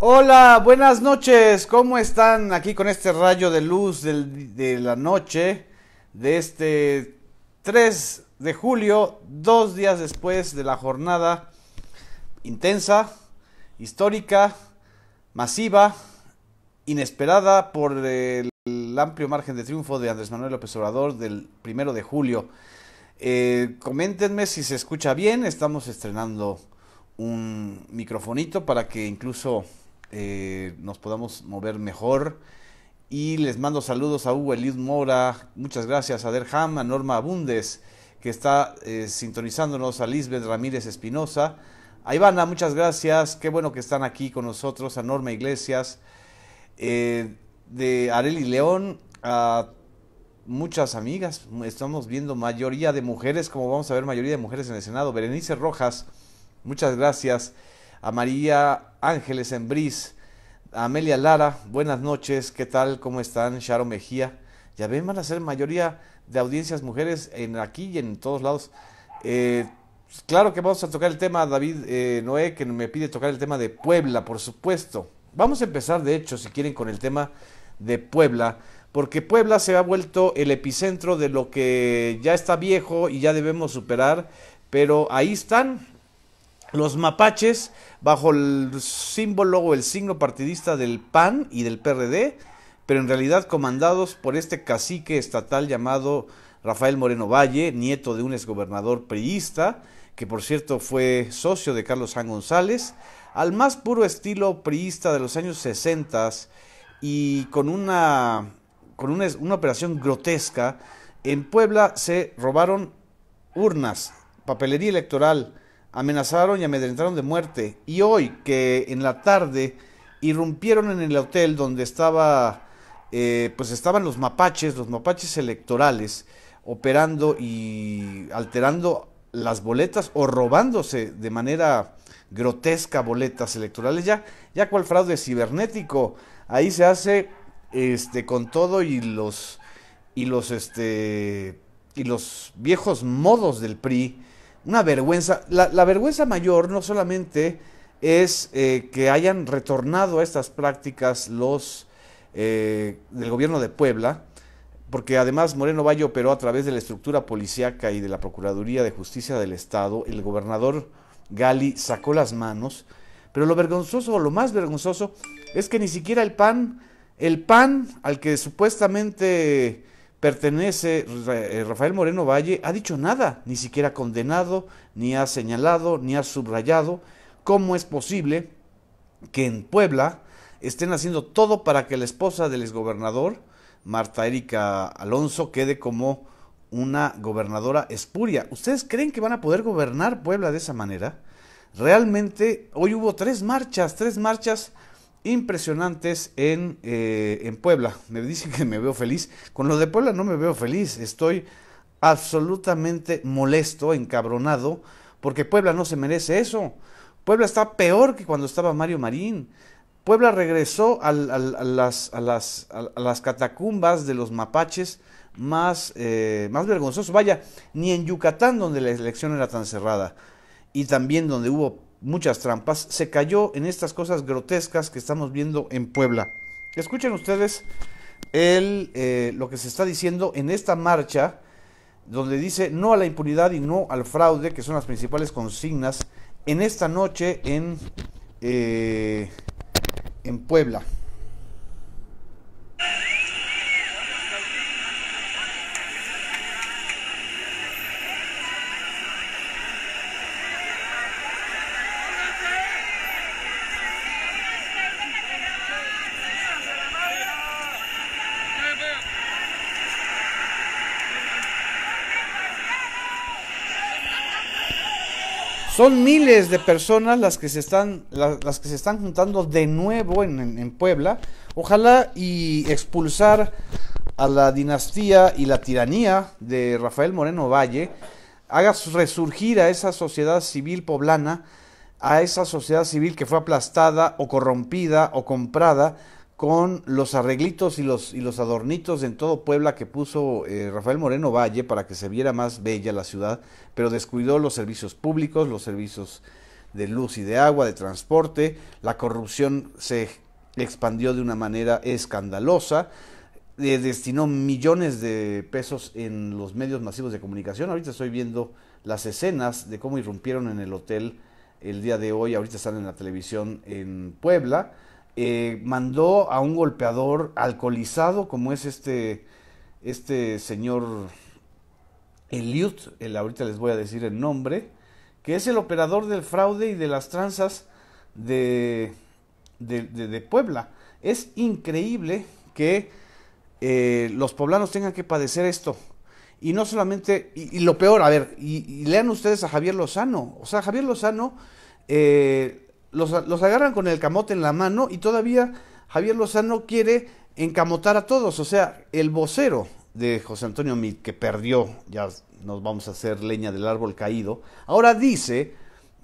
Hola, buenas noches, ¿cómo están aquí con este rayo de luz de la noche de este 3 de julio, 2 días después de la jornada intensa, histórica, masiva, inesperada por el amplio margen de triunfo de Andrés Manuel López Obrador del 1 de julio? Coméntenme si se escucha bien, estamos estrenando un microfonito para que incluso nos podamos mover mejor. Y les mando saludos a Hugo Eliud Mora, muchas gracias a Derham, a Norma Abundes, que está sintonizándonos, a Lisbeth Ramírez Espinosa, a Ivana, muchas gracias, qué bueno que están aquí con nosotros, a Norma Iglesias, de Areli León, a muchas amigas, estamos viendo mayoría de mujeres, como vamos a ver mayoría de mujeres en el Senado. Berenice Rojas, muchas gracias, a María Ángeles Embriz, a Amelia Lara, buenas noches, ¿qué tal? ¿Cómo están? Sharon Mejía, ya ven, van a ser mayoría de audiencias mujeres aquí y en todos lados. Claro que vamos a tocar el tema, David Noé, que me pide tocar el tema de Puebla, por supuesto. Vamos a empezar, de hecho, si quieren, con el tema de Puebla, porque Puebla se ha vuelto el epicentro de lo que ya está viejo y ya debemos superar, pero ahí están los mapaches bajo el símbolo o el signo partidista del PAN y del PRD, pero en realidad comandados por este cacique estatal llamado Rafael Moreno Valle, nieto de un exgobernador priista, que por cierto fue socio de Carlos Jan González, al más puro estilo priista de los años 60 y con una operación grotesca. En Puebla se robaron urnas, papelería electoral, amenazaron y amedrentaron de muerte. Y hoy, que en la tarde irrumpieron en el hotel donde pues estaban los mapaches electorales, operando y alterando las boletas o robándose de manera grotesca boletas electorales, ya cual fraude cibernético. Ahí se hace con todo y los viejos modos del PRI. Una vergüenza. La vergüenza mayor no solamente es que hayan retornado a estas prácticas los del gobierno de Puebla, porque además Moreno Valle operó a través de la estructura policíaca y de la Procuraduría de Justicia del Estado. El gobernador Gali sacó las manos, pero lo vergonzoso, o lo más vergonzoso, es que ni siquiera el PAN al que supuestamente pertenece Rafael Moreno Valle, ha dicho nada, ni siquiera ha condenado, ni ha señalado, ni ha subrayado cómo es posible que en Puebla estén haciendo todo para que la esposa del exgobernador, Marta Erika Alonso, quede como una gobernadora espuria. ¿Ustedes creen que van a poder gobernar Puebla de esa manera? Realmente, hoy hubo tres marchas impresionantes en Puebla. Me dicen que me veo feliz. Con lo de Puebla no me veo feliz. Estoy absolutamente molesto, encabronado, porque Puebla no se merece eso. Puebla está peor que cuando estaba Mario Marín. Puebla regresó a las catacumbas de los mapaches más vergonzosos. Vaya, ni en Yucatán, donde la elección era tan cerrada y también donde hubo muchas trampas, se cayó en estas cosas grotescas que estamos viendo en Puebla. Escuchen ustedes lo que se está diciendo en esta marcha, donde dice no a la impunidad y no al fraude, que son las principales consignas en esta noche en Puebla. Son miles de personas las que se están juntando de nuevo en Puebla. Ojalá y expulsar a la dinastía y la tiranía de Rafael Moreno Valle haga resurgir a esa sociedad civil poblana, a esa sociedad civil que fue aplastada o corrompida o comprada con los arreglitos y los adornitos en todo Puebla que puso Rafael Moreno Valle para que se viera más bella la ciudad, pero descuidó los servicios públicos, los servicios de luz y de agua, de transporte. La corrupción se expandió de una manera escandalosa. Destinó millones de pesos en los medios masivos de comunicación. Ahorita estoy viendo las escenas de cómo irrumpieron en el hotel el día de hoy. Ahorita están en la televisión en Puebla. Mandó a un golpeador alcoholizado como es este señor Eliud, ahorita les voy a decir el nombre, que es el operador del fraude y de las tranzas de Puebla. Es increíble que los poblanos tengan que padecer esto. Y no solamente, y lo peor, a ver, y lean ustedes a Javier Lozano. O sea, Javier Lozano los agarran con el camote en la mano y todavía Javier Lozano quiere encamotar a todos. O sea, el vocero de José Antonio Meade, que perdió, ya nos vamos a hacer leña del árbol caído, ahora dice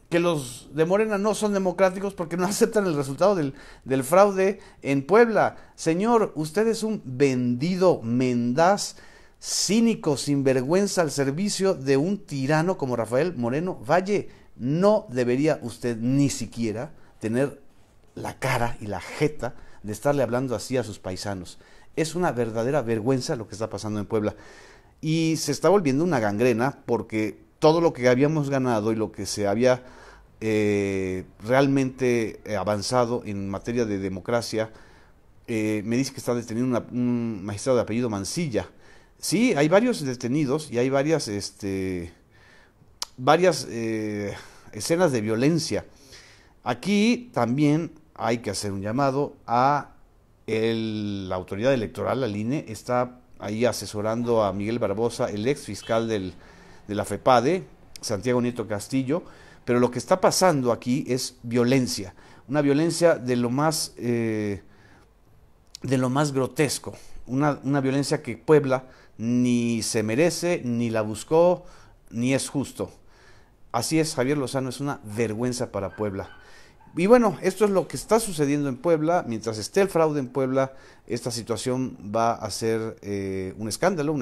que los de Morena no son democráticos porque no aceptan el resultado del fraude en Puebla. Señor, usted es un vendido mendaz, cínico, sinvergüenza al servicio de un tirano como Rafael Moreno Valle. No debería usted ni siquiera tener la cara y la jeta de estarle hablando así a sus paisanos. Es una verdadera vergüenza lo que está pasando en Puebla. Y se está volviendo una gangrena porque todo lo que habíamos ganado y lo que se había realmente avanzado en materia de democracia, me dice que está detenido un magistrado de apellido Mancilla. Sí, hay varios detenidos y hay varias escenas de violencia. Aquí también hay que hacer un llamado a la autoridad electoral, al INE. Está ahí asesorando a Miguel Barbosa, el ex fiscal de la FEPADE, Santiago Nieto Castillo, pero lo que está pasando aquí es violencia, una violencia de lo más grotesco, una violencia que Puebla ni se merece, ni la buscó, ni es justo. Así es, Javier Lozano, es una vergüenza para Puebla. Y bueno, esto es lo que está sucediendo en Puebla. Mientras esté el fraude en Puebla, esta situación va a ser un escándalo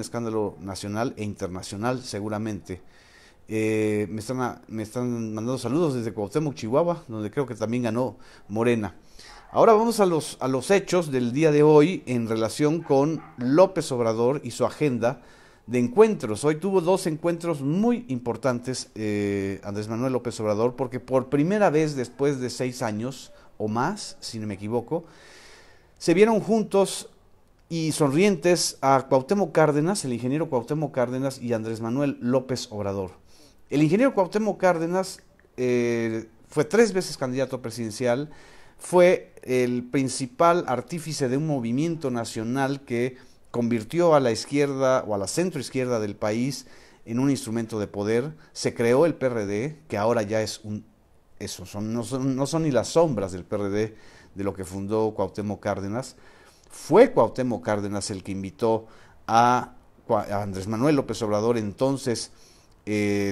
nacional e internacional seguramente. Me están mandando saludos desde Cuauhtémoc, Chihuahua, donde creo que también ganó Morena. Ahora vamos a los hechos del día de hoy en relación con López Obrador y su agenda de encuentros. Hoy tuvo dos encuentros muy importantes Andrés Manuel López Obrador, porque por primera vez después de 6 años o más, si no me equivoco, se vieron juntos y sonrientes a Cuauhtémoc Cárdenas, el ingeniero Cuauhtémoc Cárdenas y Andrés Manuel López Obrador. El ingeniero Cuauhtémoc Cárdenas fue 3 veces candidato presidencial, fue el principal artífice de un movimiento nacional que convirtió a la izquierda o a la centroizquierda del país en un instrumento de poder. Se creó el PRD, que ahora ya es no son ni las sombras del PRD de lo que fundó Cuauhtémoc Cárdenas. Fue Cuauhtémoc Cárdenas el que invitó a Andrés Manuel López Obrador, entonces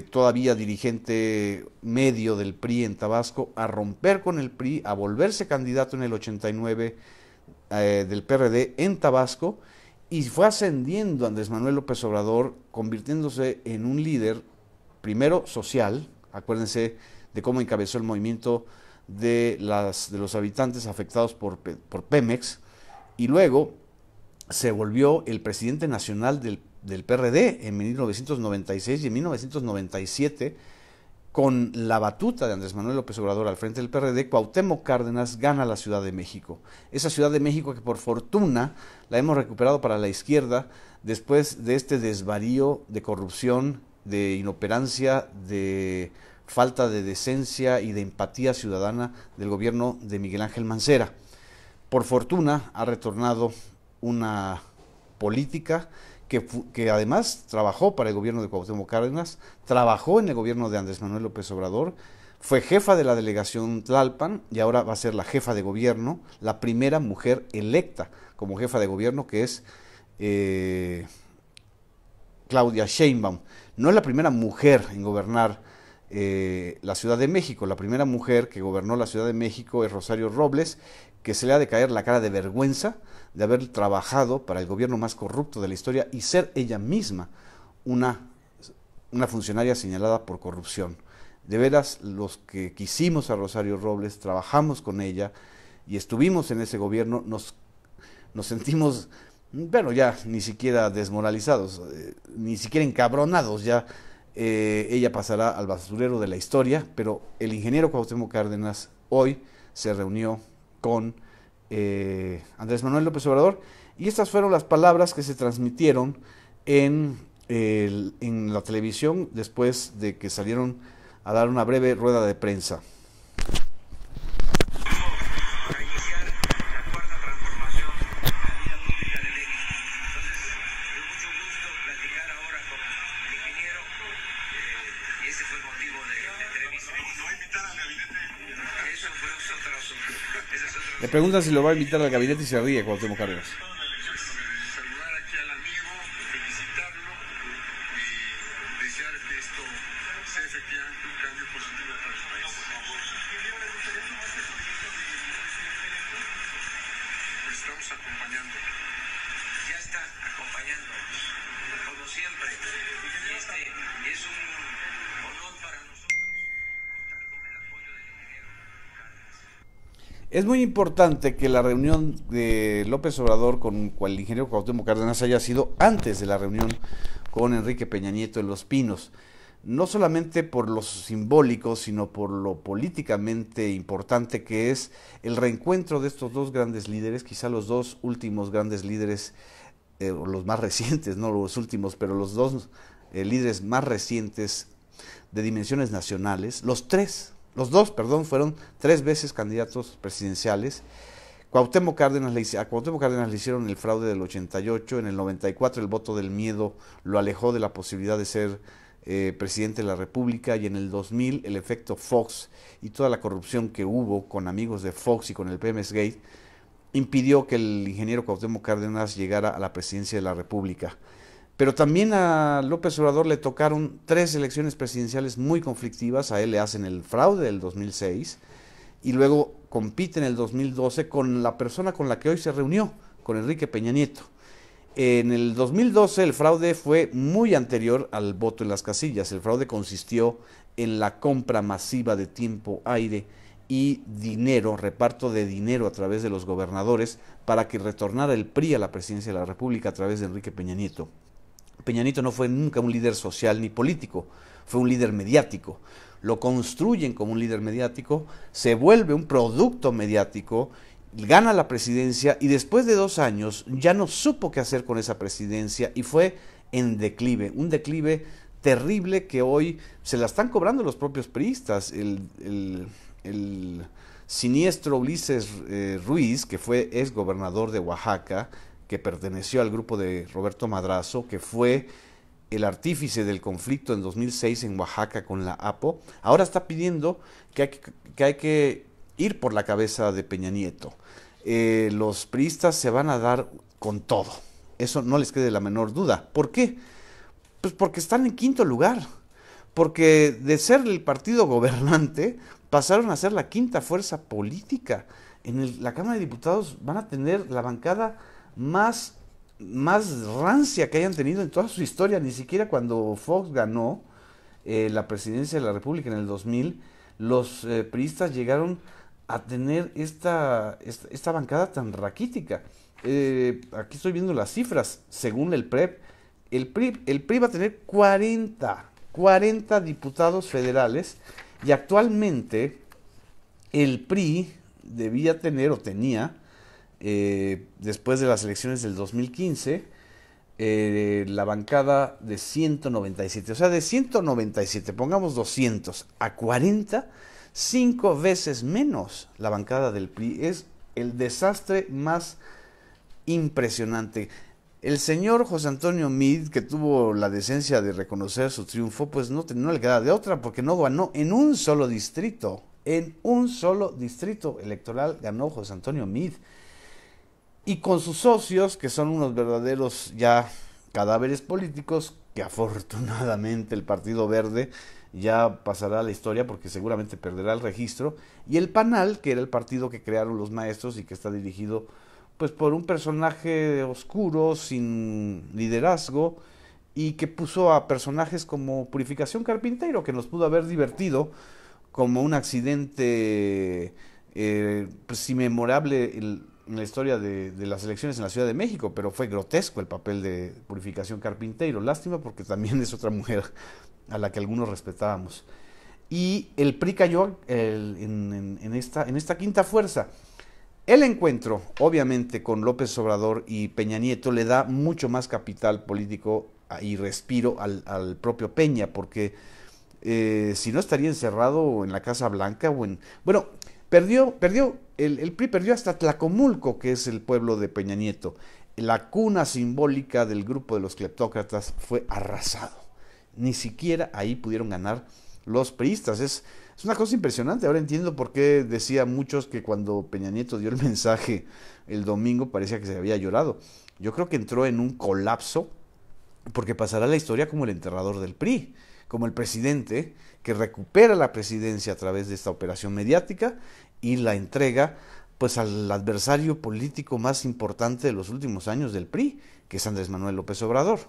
todavía dirigente medio del PRI en Tabasco, a romper con el PRI, a volverse candidato en el 89 del PRD en Tabasco, y fue ascendiendo Andrés Manuel López Obrador, convirtiéndose en un líder, primero social. Acuérdense de cómo encabezó el movimiento de los habitantes afectados por Pemex, y luego se volvió el presidente nacional del PRD en 1996 y en 1997, con la batuta de Andrés Manuel López Obrador al frente del PRD. Cuauhtémoc Cárdenas gana la Ciudad de México. Esa Ciudad de México que por fortuna la hemos recuperado para la izquierda después de este desvarío de corrupción, de inoperancia, de falta de decencia y de empatía ciudadana del gobierno de Miguel Ángel Mancera. Por fortuna ha retornado una política que además trabajó para el gobierno de Cuauhtémoc Cárdenas, trabajó en el gobierno de Andrés Manuel López Obrador, fue jefa de la delegación Tlalpan y ahora va a ser la jefa de gobierno, la primera mujer electa como jefa de gobierno, que es Claudia Sheinbaum. No es la primera mujer en gobernar la Ciudad de México. La primera mujer que gobernó la Ciudad de México es Rosario Robles, que se le ha de caer la cara de vergüenza de haber trabajado para el gobierno más corrupto de la historia y ser ella misma una funcionaria señalada por corrupción. De veras, los que quisimos a Rosario Robles, trabajamos con ella y estuvimos en ese gobierno, nos sentimos, bueno, ya ni siquiera desmoralizados, ni siquiera encabronados, ya ella pasará al basurero de la historia, pero el ingeniero Cuauhtémoc Cárdenas hoy se reunió con Andrés Manuel López Obrador, y estas fueron las palabras que se transmitieron en la televisión después de que salieron a dar una breve rueda de prensa. Para iniciar la cuarta transformación de la vida pública de México. Entonces, me dio mucho gusto platicar ahora con el ingeniero, y ese fue el motivo de la entrevista. ¿No invitar al gabinete? Eso fue otro asunto. Le preguntan si lo va a invitar al gabinete y se ríe Cuauhtémoc Cárdenas. Saludar aquí al amigo, felicitarlo y desear que esto sea efectivamente un cambio positivo para el país. Lo estamos acompañando. Ya está acompañándonos, como siempre. Y es un honor para nosotros contar con el apoyo del ingeniero Cárdenas. Es muy importante que la reunión de López Obrador con el ingeniero Cuauhtémoc Cárdenas haya sido antes de la reunión con Enrique Peña Nieto en Los Pinos. No solamente por lo simbólico, sino por lo políticamente importante que es el reencuentro de estos dos grandes líderes, quizá los dos últimos grandes líderes, o los más recientes, no los últimos, pero los dos líderes más recientes de dimensiones nacionales, los dos, fueron 3 veces candidatos presidenciales. A Cuauhtémoc Cárdenas le hicieron el fraude del 88, en el 94 el voto del miedo lo alejó de la posibilidad de ser presidente de la República, y en el 2000 el efecto Fox y toda la corrupción que hubo con amigos de Fox y con el Pemex Gate impidió que el ingeniero Cuauhtémoc Cárdenas llegara a la presidencia de la República. Pero también a López Obrador le tocaron 3 elecciones presidenciales muy conflictivas. A él le hacen el fraude del 2006 y luego compite en el 2012 con la persona con la que hoy se reunió, con Enrique Peña Nieto. En el 2012 el fraude fue muy anterior al voto en las casillas. El fraude consistió en la compra masiva de tiempo, aire y dinero, reparto de dinero a través de los gobernadores para que retornara el PRI a la presidencia de la República a través de Enrique Peña Nieto. Peña Nieto no fue nunca un líder social ni político, fue un líder mediático. Lo construyen como un líder mediático, se vuelve un producto mediático, gana la presidencia y después de 2 años ya no supo qué hacer con esa presidencia y fue en declive, un declive terrible que hoy se la están cobrando los propios priistas. El siniestro Ulises Ruiz, que fue exgobernador de Oaxaca, que perteneció al grupo de Roberto Madrazo, que fue el artífice del conflicto en 2006 en Oaxaca con la APO, ahora está pidiendo que hay que ir por la cabeza de Peña Nieto. Los priistas se van a dar con todo, eso no les quede la menor duda. ¿Por qué? Pues porque están en 5º lugar, porque de ser el partido gobernante pasaron a ser la 5ª fuerza política. En la Cámara de Diputados van a tener la bancada más rancia que hayan tenido en toda su historia. Ni siquiera cuando Fox ganó la presidencia de la República en el 2000, los priistas llegaron a tener esta bancada tan raquítica. Aquí estoy viendo las cifras. Según el PREP, el PRI va a tener 40 diputados federales, y actualmente el PRI debía tener o tenía, después de las elecciones del 2015, la bancada de 197, o sea, de 197, pongamos 200 a 40, 5 veces menos la bancada del PRI. Es el desastre más impresionante. El señor José Antonio Meade, que tuvo la decencia de reconocer su triunfo, pues no le queda de otra, porque no ganó en un solo distrito. En un solo distrito electoral ganó José Antonio Meade. Y con sus socios, que son unos verdaderos ya cadáveres políticos, que afortunadamente el Partido Verde ya pasará a la historia porque seguramente perderá el registro, y el PANAL, que era el partido que crearon los maestros y que está dirigido pues por un personaje oscuro, sin liderazgo, y que puso a personajes como Purificación Carpinteiro, que nos pudo haber divertido como un accidente pues, inmemorable en la historia de las elecciones en la Ciudad de México, pero fue grotesco el papel de Purificación Carpinteiro. Lástima porque también es otra mujer a la que algunos respetábamos. Y el PRI cayó en esta quinta fuerza. El encuentro, obviamente, con López Obrador y Peña Nieto le da mucho más capital político y respiro al propio Peña, porque si no estaría encerrado en la Casa Blanca o en... Bueno, el PRI perdió hasta Tlacomulco, que es el pueblo de Peña Nieto. La cuna simbólica del grupo de los cleptócratas fue arrasado. Ni siquiera ahí pudieron ganar los priistas. Es una cosa impresionante. Ahora entiendo por qué decía muchos que cuando Peña Nieto dio el mensaje el domingo parecía que se había llorado. Yo creo que entró en un colapso porque pasará la historia como el enterrador del PRI, como el presidente que recupera la presidencia a través de esta operación mediática y la entrega pues al adversario político más importante de los últimos años del PRI, que es Andrés Manuel López Obrador.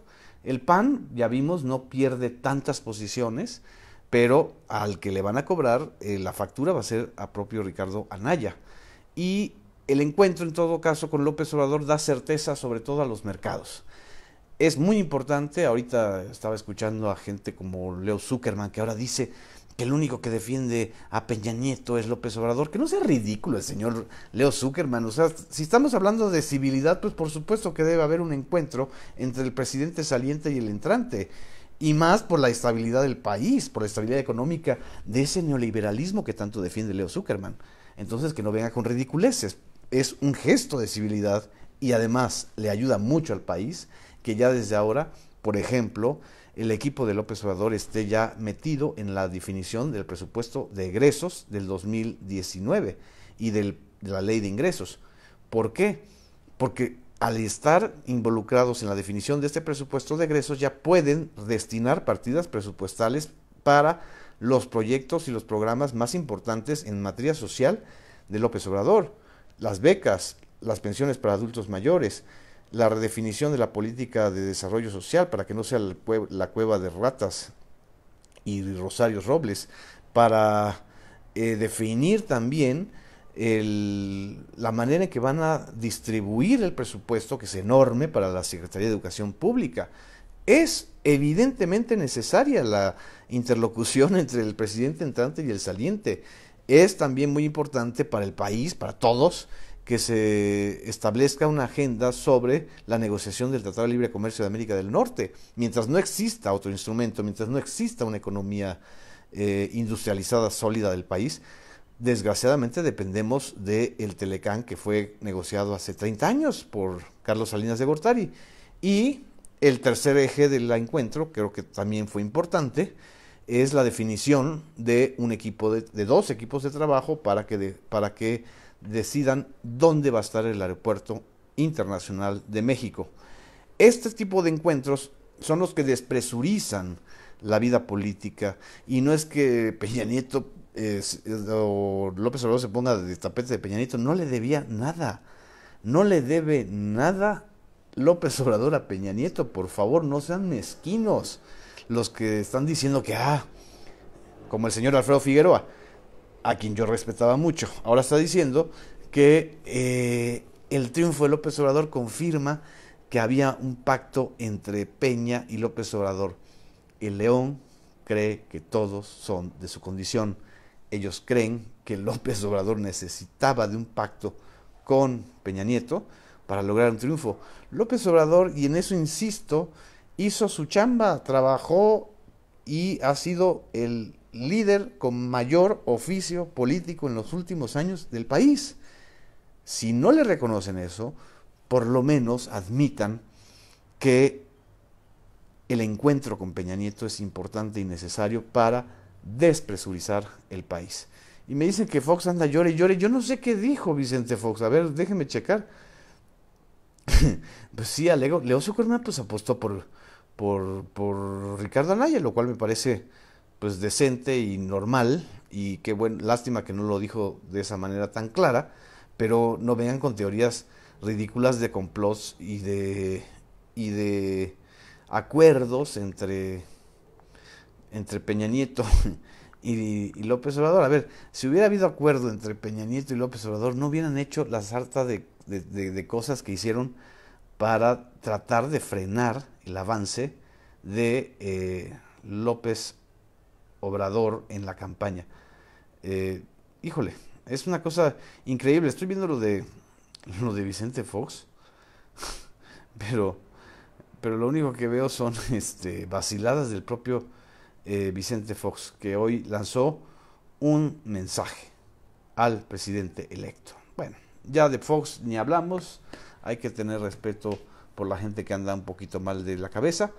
El PAN, ya vimos, no pierde tantas posiciones, pero al que le van a cobrar la factura va a ser a propio Ricardo Anaya. Y el encuentro, en todo caso, con López Obrador da certeza sobre todo a los mercados. Es muy importante, ahorita estaba escuchando a gente como Leo Zuckerman, que ahora dice que el único que defiende a Peña Nieto es López Obrador. Que no sea ridículo el señor Leo Zuckerman. O sea, si estamos hablando de civilidad, pues por supuesto que debe haber un encuentro entre el presidente saliente y el entrante. Y más por la estabilidad del país, por la estabilidad económica de ese neoliberalismo que tanto defiende Leo Zuckerman. Entonces, que no venga con ridiculeces. Es un gesto de civilidad y además le ayuda mucho al país que ya desde ahora, por ejemplo, el equipo de López Obrador esté ya metido en la definición del presupuesto de egresos del 2019 y de la ley de ingresos. ¿Por qué? Porque al estar involucrados en la definición de este presupuesto de egresos ya pueden destinar partidas presupuestales para los proyectos y los programas más importantes en materia social de López Obrador: las becas, las pensiones para adultos mayores, la redefinición de la política de desarrollo social para que no sea la cueva de ratas y Rosario Robles, para definir también la manera en que van a distribuir el presupuesto, que es enorme, para la Secretaría de Educación Pública. Es evidentemente necesaria la interlocución entre el presidente entrante y el saliente. Es también muy importante para el país, para todos, que se establezca una agenda sobre la negociación del Tratado de Libre Comercio de América del Norte. Mientras no exista otro instrumento, mientras no exista una economía industrializada sólida del país, desgraciadamente dependemos del Telecán, que fue negociado hace 30 años por Carlos Salinas de Gortari. Y el tercer eje del encuentro, creo que también fue importante, es la definición de un equipo de dos equipos de trabajo para que decidan dónde va a estar el Aeropuerto Internacional de México. Este tipo de encuentros son los que despresurizan la vida política, y no es que Peña Nieto o López Obrador se ponga de tapete de Peña Nieto. No le debía nada, no le debe nada López Obrador a Peña Nieto. Por favor, no sean mezquinos los que están diciendo que, como el señor Alfredo Figueroa, a quien yo respetaba mucho, ahora está diciendo que el triunfo de López Obrador confirma que había un pacto entre Peña y López Obrador. El león cree que todos son de su condición. Ellos creen que López Obrador necesitaba de un pacto con Peña Nieto para lograr un triunfo. López Obrador, y en eso insisto, hizo su chamba, trabajó y ha sido el líder con mayor oficio político en los últimos años del país. Si no le reconocen eso, por lo menos admitan que el encuentro con Peña Nieto es importante y necesario para despresurizar el país. Y me dicen que Fox anda llore y llore. Yo no sé qué dijo Vicente Fox. A ver, déjenme checar. Pues sí, Leo Zuckerman pues apostó por Ricardo Anaya, lo cual me parece pues decente y normal, y qué lástima que no lo dijo de esa manera tan clara, pero no vengan con teorías ridículas de complots y de acuerdos entre Peña Nieto y López Obrador. A ver, si hubiera habido acuerdo entre Peña Nieto y López Obrador, no hubieran hecho la sarta de cosas que hicieron para tratar de frenar el avance de López Obrador en la campaña. Híjole, es una cosa increíble. Estoy viendo lo de Vicente Fox, pero, pero lo único que veo son vaciladas del propio Vicente Fox, que hoy lanzó un mensaje al presidente electo. Bueno, ya de Fox ni hablamos, hay que tener respeto por la gente que anda un poquito mal de la cabeza.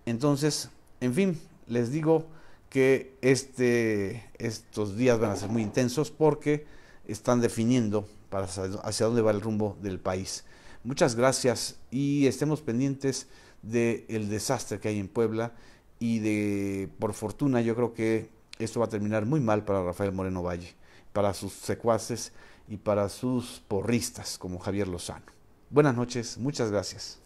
Entonces, en fin, les digo que estos días van a ser muy intensos porque están definiendo hacia dónde va el rumbo del país. Muchas gracias y estemos pendientes del desastre que hay en Puebla y por fortuna, yo creo que esto va a terminar muy mal para Rafael Moreno Valle, para sus secuaces y para sus porristas como Javier Lozano. Buenas noches, muchas gracias.